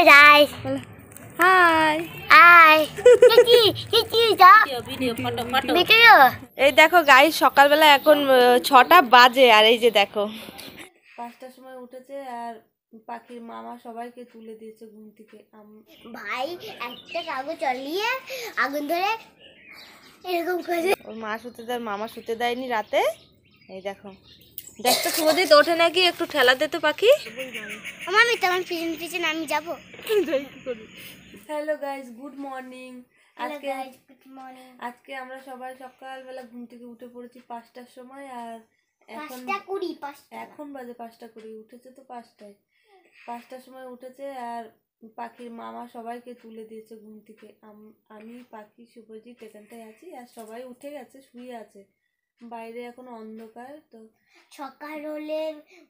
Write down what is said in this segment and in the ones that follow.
Hi guys. Hi Hi. Kiki da. Video. এই দেখো guys সকালবেলা এখন 6টা বাজে আর এই যে দেখো 5টার সময় উঠেছে আর পাখির মামা সবাইকে তুলে দিয়েছে ঘুম থেকে। ভাই একটা কাগজ জ্বালিয়ে আগুন ধরে এরকম করে ওর মা শুতে দেয়, মামা শুতে দেয়নি রাতে। এই দেখো দেখতো শুভজিৎ ওঠে নাকি, একটু ঠেলা দে তো পাখি। আমি তোমার পিছন পিছন আমি যাব। Hello guys, good morning. Good morning. আজকে আমরা সবাই সকালবেলা ঘুম থেকে উঠে পড়েছি 5টার সময় আর এখন 5:20 এখন বাজে 5:20। উঠেছে তো 5টায়, 5টার সময় উঠেছে আর পাখির মামা সবাইকে তুলে দিয়েছে ঘুম থেকে। আমি পাখি শুভজিৎ এখানটায় আছি আর সবাই উঠে গেছে, শুয়ে আছে। বাইরে এখন অন্ধকার, তো সকাল হলে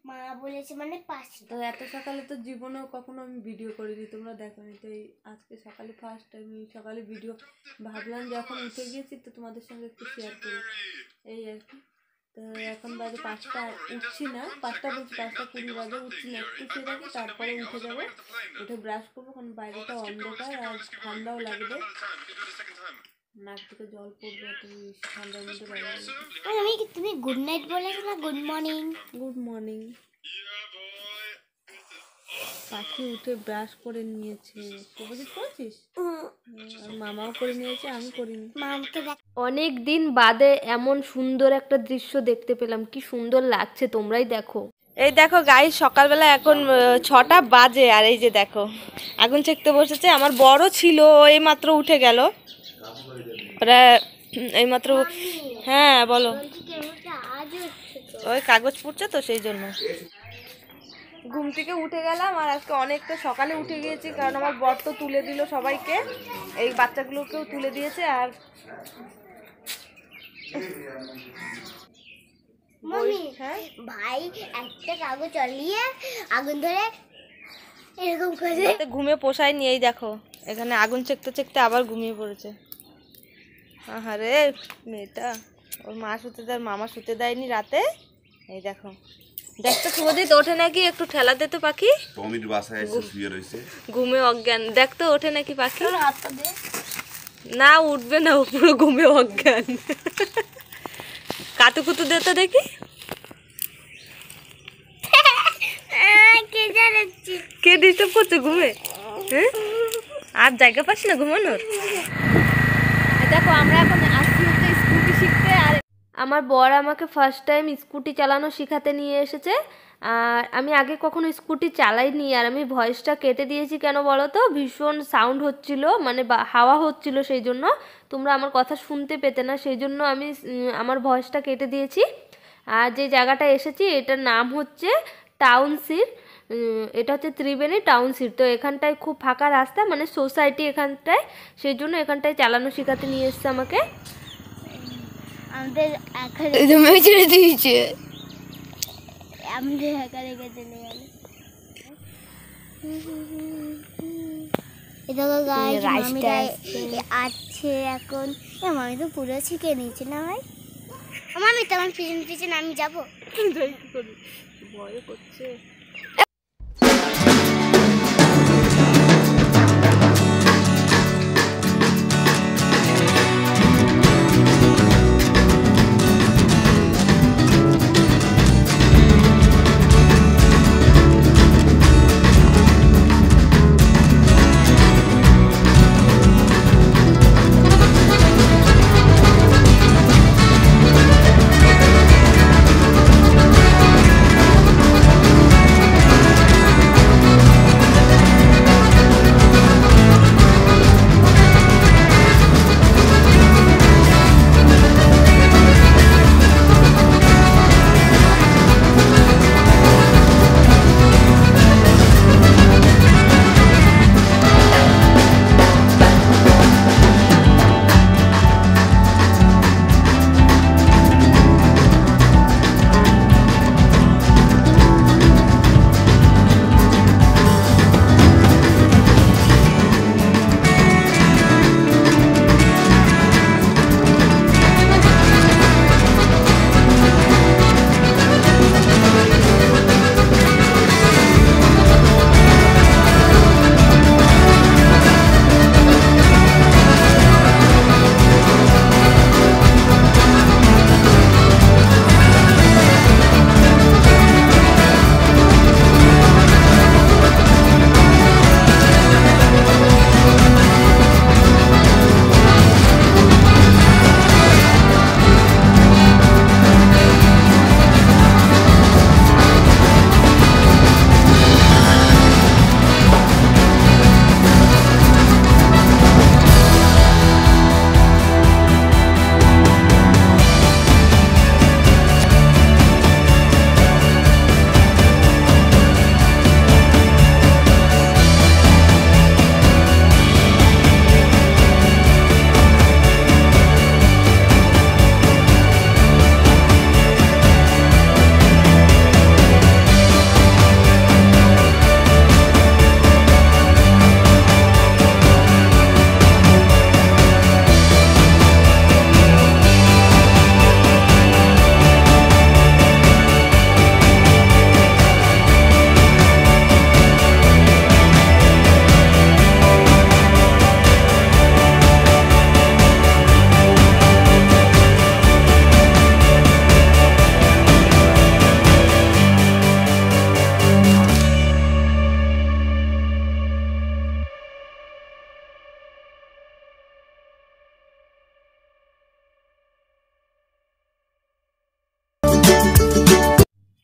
মা বলেছে মানে 5টা। তো এত সকালে তো জীবনেও কখনো আমি ভিডিও করিনি, তোমরা দেখোনি। তো এই আজকে সকালে ফার্স্ট টাইম এই সকালে ভিডিও ভাবলাম যে এখন উঠে গিয়েছি তো তোমাদের সঙ্গে একটু শেয়ার করি, এই আর কি। তো এখন বাজে 5টা, উঠছি না, 5টা বলছি 5:20 বাজে, উঠছি না, একটু শুয়ে থাকি, তারপরে উঠে যাবো, উঠে ব্রাশ করবো, কারণ বাইরেটা অন্ধকার আর ঠান্ডাও লাগবে, নাক থেকে জল পড়বে, তুমি ঠান্ডার মধ্যে বাইরে। তুমি গুড নাইট বলেছো না গুড মর্নিং? Good morning. পাখি উঠে ব্রাশ করে নিয়েছে, শুভজিৎ করেছিস? আর মামাও করে নিয়েছে, আমি করিনি। অনেক দিন বাদে এমন সুন্দর একটা দৃশ্য দেখতে পেলাম, কি সুন্দর লাগছে, তোমরাই দেখো। এই দেখো গাইস সকালবেলা এখন 6টা বাজে আর এই যে দেখো আগুন চেকতে বসেছে। আমার বড় ছিল, এই মাত্র উঠে গেল, এই মাত্র। হ্যাঁ বলো। ওই কাগজ পুড়ছে তো সেই জন্য ঘুম থেকে উঠে গেলাম। আর আজকে অনেকটা সকালে উঠে গিয়েছি, কারণ আমার বর তো তুলে দিল সবাইকে, এই বাচ্চাগুলোকেও তুলে দিয়েছে। আর হ্যাঁ ভাই একটা কাগজ জ্বালিয়ে আগুন ধরে এরকম করে ঘুমে পোষায় নিয়ে দেখো এখানে আগুন চেকতে চেকতে আবার ঘুমিয়ে পড়েছে। আহারে মেয়েটা, ওর মা শুতে দেয়, মামা শুতে দেয়নি রাতে। এই দেখো দেখতো শুভজিৎ ওঠে নাকি, একটু ঠেলা দে তো পাখি। টমির বাসায় এসে শুয়ে রইছে, ঘুমে অজ্ঞান। দেখতো ওঠে নাকি পাখি। না উঠবে না, ও পুরো ঘুমে অজ্ঞান। কাতুকুতু দে তো দেখি। কে ডিস্টার্ব করছে ঘুমে? হ্যাঁ আর জায়গা পাচ্ছি না ঘুমানোর। দেখো আমরা এখন আসছি হচ্ছে স্কুটি শিখতে। আর আমার বর আমাকে ফার্স্ট টাইম স্কুটি চালানো শেখাতে নিয়ে এসেছে। আর আমি আগে কখনো স্কুটি চালাইনি, আর আমি ভয়েসটা কেটে দিয়েছি কেন বলো তো, ভীষণ সাউন্ড হচ্ছিল, মানে হাওয়া হচ্ছিল, সেই জন্য তোমরা আমার কথা শুনতে পেতে না, সেই জন্য আমি আমার ভয়েসটা কেটে দিয়েছি। আর যে জায়গাটা এসেছি এটার নাম হচ্ছে টাউনশিপ, এটা হচ্ছে ত্রিবেণী টাউনশিপ। তো এখানটায় খুব ফাঁকা রাস্তা, মানে সোসাইটি এখানটায়, সেই জন্য এখানটায় চালানো শেখাতে নিয়ে এসছে আমাকে। আমাদের ছেড়ে দিয়েছে, আমাদের একা রেখে চলে গেল। এদিকে গাইস মামিরা আছে এখন। মামি তো পুরো শিখে নিয়েছে না ভাই। মামি তোমার পিছন পিছন আমি যাবো। ভয় করছে।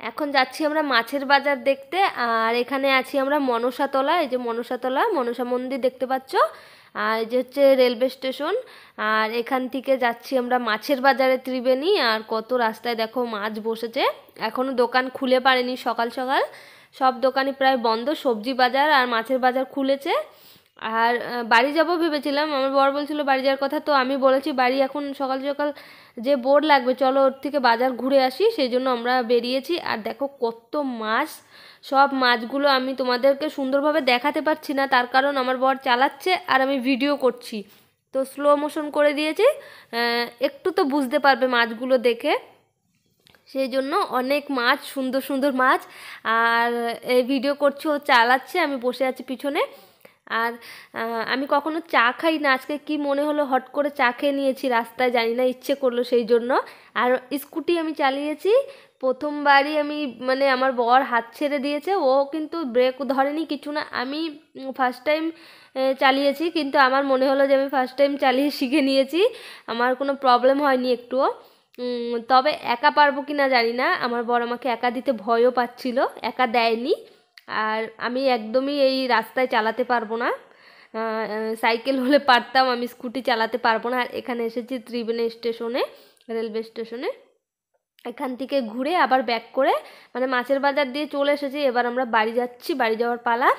এখন যাচ্ছি আমরা মাছের বাজার দেখতে। আর এখানে আছি আমরা মনসাতলা, এই যে মনসাতলা, মনসা মন্দির দেখতে পাচ্ছ। আর এই যে হচ্ছে রেলওয়ে স্টেশন। আর এখান থেকে যাচ্ছি আমরা মাছের বাজারে ত্রিবেণী। আর কত রাস্তায় দেখো মাছ বসেছে, এখনও দোকান খুলে পারেনি। সকাল সকাল সব দোকানই প্রায় বন্ধ, সবজি বাজার আর মাছের বাজার খুলেছে। আর বাড়ি যাব ভেবেছিলাম, আমার বর বলছিল বাড়ি যাওয়ার কথা, তো আমি বলেছি বাড়ি এখন সকাল সকাল যে বোর লাগবে, চলো ওর থেকে বাজার ঘুরে আসি, সেই জন্য আমরা বেরিয়েছি। আর দেখো কত মাছ, সব মাছগুলো আমি তোমাদেরকে সুন্দরভাবে দেখাতে পারছি না, তার কারণ আমার বর চালাচ্ছে আর আমি ভিডিও করছি, তো স্লো মোশন করে দিয়েছি, একটু তো বুঝতে পারবে মাছগুলো দেখে। সেই জন্য অনেক মাছ, সুন্দর সুন্দর মাছ। আর এই ভিডিও করছি, ও চালাচ্ছে, আমি বসে আছি পিছনে। আর আমি কখনো চা খাই না, আজকে কি মনে হলো হট করে চা খেয়ে নিয়েছি রাস্তায়, জানি না ইচ্ছে করলো সেই জন্য। আর স্কুটি আমি চালিয়েছি প্রথমবারই, আমি মানে আমার বর হাত ছেড়ে দিয়েছে, ও কিন্তু ব্রেক ধরেনি কিছু না, আমি ফার্স্ট টাইম চালিয়েছি, কিন্তু আমার মনে হলো যে আমি ফার্স্ট টাইম চালিয়ে শিখে নিয়েছি, আমার কোনো প্রবলেম হয়নি একটুও। তবে একা পারবো কি না জানি না, আমার বর আমাকে একা দিতে ভয়ও পাচ্ছিল, একা দেয়নি। আর আমি একদমই এই রাস্তায় চালাতে পারবো না, সাইকেল হলে পারতাম, আমি স্কুটি চালাতে পারবো না। আর এখানে এসেছি ত্রিবেণী স্টেশনে, রেলওয়ে স্টেশনে। এখান থেকে ঘুরে আবার ব্যাক করে মানে মাছের বাজার দিয়ে চলে এসেছি, এবার আমরা বাড়ি যাচ্ছি, বাড়ি যাওয়ার পালা।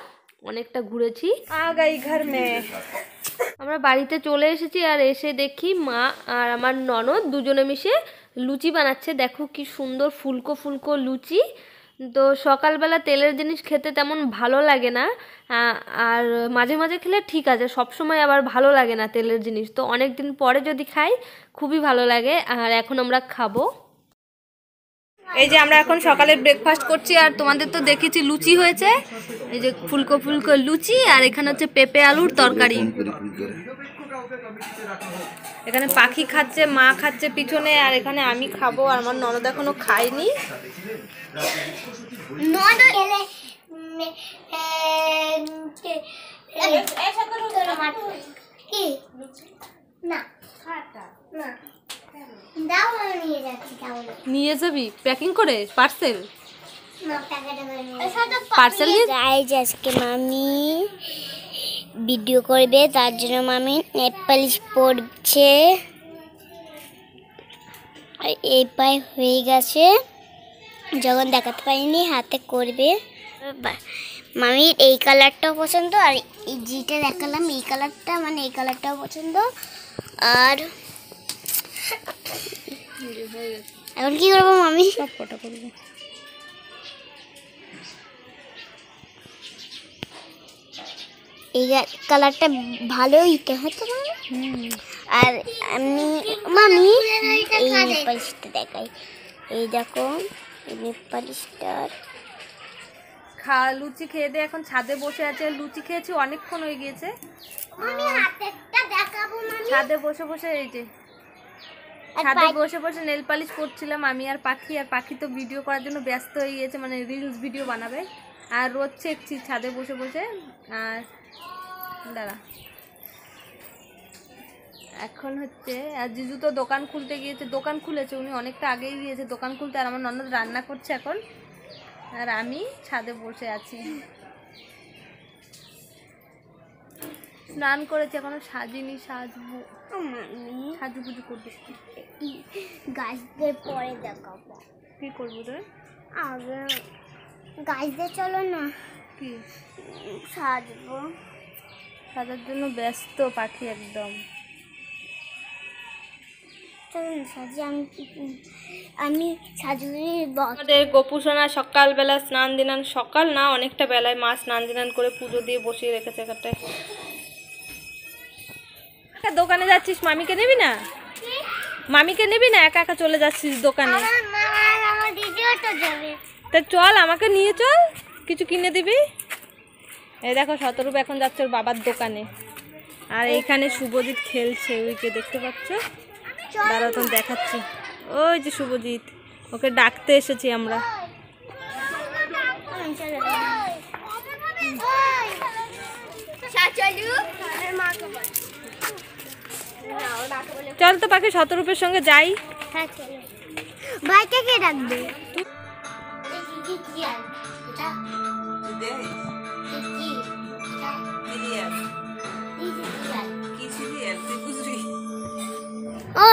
অনেকটা ঘুরেছি, আগাই ঘর মে আমরা বাড়িতে চলে এসেছি। আর এসে দেখি মা আর আমার ননদ দুজনে মিশে লুচি বানাচ্ছে, দেখো কি সুন্দর ফুলকো ফুলকো লুচি। তো সকালবেলা তেলের জিনিস খেতে তেমন ভালো লাগে না, আর মাঝে মাঝে খেলে ঠিক আছে, সব সময় আবার ভালো লাগে না তেলের জিনিস, তো অনেক দিন পরে যদি খাই খুবই ভালো লাগে। আর এখন আমরা খাবো। এই যে আমরা এখন সকালে ব্রেকফাস্ট করছি, আর তোমাদের তো দেখেছি লুচি হয়েছে, এই যে ফুলকো ফুলকো লুচি, আর এখানে হচ্ছে পেঁপে আলুর তরকারি। এখানে পাখি খাচ্ছে, মা খাচ্ছে পিছনে, আর এখানে আমি খাবো, আর আমার ননদ এখনো খায়নি। নিয়ে যাবি প্যাকিং করে পার্সেল? পার্সেল আজকে মামি ভিডিও করবে, তার জন্য মামি নেল পালিশ পড়ছে, এই পায়ে হয়ে গেছে, যখন দেখাতে পারিনি হাতে করবে। মামির এই কালারটাও পছন্দ, আর এই যেটা দেখালাম এই কালারটা, মানে এই কালারটাও পছন্দ। আর এখন কি করবো মামি? সব কটা করবো। এই কালারটা ভালো ইতে হতো না। আর আমি মামি এই নেল পালিশটা দেখাই, এই দেখো এই নেল পালিশটার। লুচি খেয়ে দিয়ে এখন ছাদে বসে আছে, লুচি খেয়েছি অনেকক্ষণ হয়ে গিয়েছে, ছাদে বসে বসে এই যে ছাদে বসে বসে নেল পালিশ করছিলাম আমি আর পাখি। আর পাখি তো ভিডিও করার জন্য ব্যস্ত হয়ে গিয়েছে, মানে রিলস ভিডিও বানাবে, আর রোজ চেকছি ছাদে বসে বসে। আর দাঁড়া, এখন হচ্ছে আর জিজু তো দোকান খুলতে গিয়েছে, দোকান খুলেছে, উনি অনেকটা আগেই গিয়েছে দোকান খুলতে। আর আমার ননদ রান্না করছে এখন, আর আমি ছাদে বসে আছি। স্নান করেছি, এখনো সাজিনি, সাজবো, সাজুগুজু করবো। গাছদের পরে দেখাবো। কি করবো রে? আগে গাছদের চলো না, কি সাজবো, সাজার জন্য ব্যস্ত পাখি একদম। চলো না সাজি, আমি সাজুরি। আমাদের গোপুসোনা সকালবেলা স্নান দিনান, সকাল না অনেকটা বেলায় মা স্নান দিনান করে পুজো দিয়ে বসিয়ে রেখেছে এখানটায়। দোকানে যাচ্ছিস, মামিকে নিবি না? মামিকে নিবি না? একা একা চলে যাচ্ছিস দোকানে? তা চল, আমাকে নিয়ে চল, কিছু কিনে দিবি। এই দেখো শতরূপ এখন যাচ্ছে ওর বাবার দোকানে, আর এইখানে শুভজিৎ খেলছে, ওইকে দেখতে পাচ্ছ, দাঁড়াও তখন দেখাচ্ছি। ওই যে শুভজিৎ, ওকে ডাকতে এসেছি আমরা। চল তো পাখি, শতরূপের সঙ্গে যাই। ভাইকে কে ডাকবে? সিরিয়াল এটা কি ও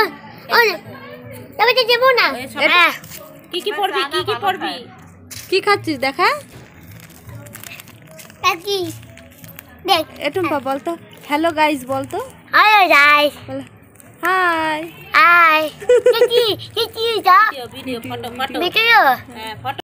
ও তবে তো দেবো না হ্যাঁ কি কি পড়বি কি কি পড়বি কি খাচ্ছিস দেখা কি দেখ একটু বলতো হ্যালো গাইস বলতো আয় গাইস হাই আয় কি যা ভিডিও ফটো ফটো ভিডিও হ্যাঁ ফটো